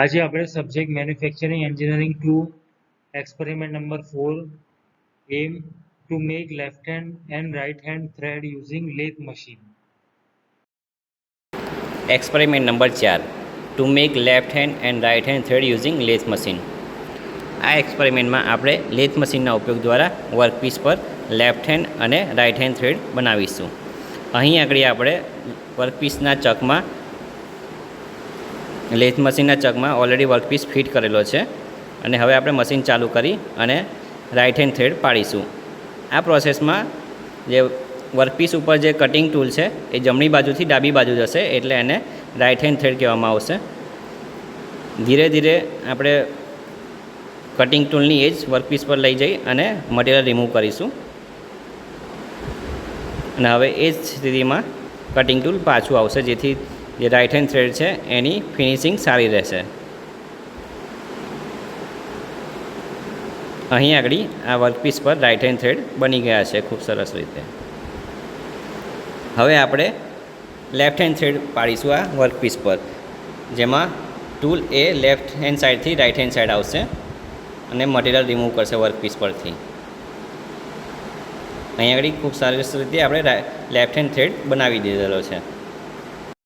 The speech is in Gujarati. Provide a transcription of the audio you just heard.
આજે આપણે subject manufacturing engineering 2 experiment number 4 aim to make left hand and right hand thread using lathe machine. Experiment number 4 to make left hand and right hand thread using lathe machine. आ एक्सपेरिमेंट में આપણે લેથ મશીનના ઉપયોગ દ્વારા વર્કપીસ પર લેફ્ટ હેન્ડ અને રાઇટ હેન્ડ થ્રેડ બનાવીશું. અહીં આગળ આપણે વર્કપીસના ચકમાં લેથ મશીનના ચકમાં ઓલરેડી વર્કપીસ ફિટ કરેલો છે અને હવે આપણે મશીન ચાલુ કરી અને રાઇટ હેન્ડ થ્રેડ પાડીશું. આ પ્રોસેસમાં જે વર્કપીસ ઉપર જે કટિંગ ટૂલ છે એ જમણી બાજુથી ડાબી બાજુ જશે, એટલે એને રાઇટ હેન્ડ થ્રેડ કહેવામાં આવશે. ધીરે ધીરે આપણે કટિંગ ટૂલની એજ વર્કપીસ પર લઈ જઈ અને મટીરિયલ રિમૂવ કરીશું. અને હવે એ જ સ્થિતિમાં કટિંગ ટૂલ પાછું આવશે, જેથી જે રાઇટ હેન્ડ થ્રેડ છે એની ફિનિશિંગ સારી રહેશે. અહીં આગળ આ વર્કપીસ પર રાઇટ હેન્ડ થ્રેડ બની ગયા છે ખૂબ સરસ રીતે. હવે આપણે લેફ્ટ હેન્ડ થ્રેડ પાડીશું આ વર્કપીસ પર, જેમાં ટૂલ એ લેફ્ટ હેન્ડ સાઈડથી રાઇટ હેન્ડ સાઈડ આવશે અને મટીરિયલ રિમૂવ કરશે વર્કપીસ પરથી. અહીં આગળ ખૂબ સરસ રીતે આપણે લેફ્ટ હેન્ડ થ્રેડ બનાવી દીધેલો છે.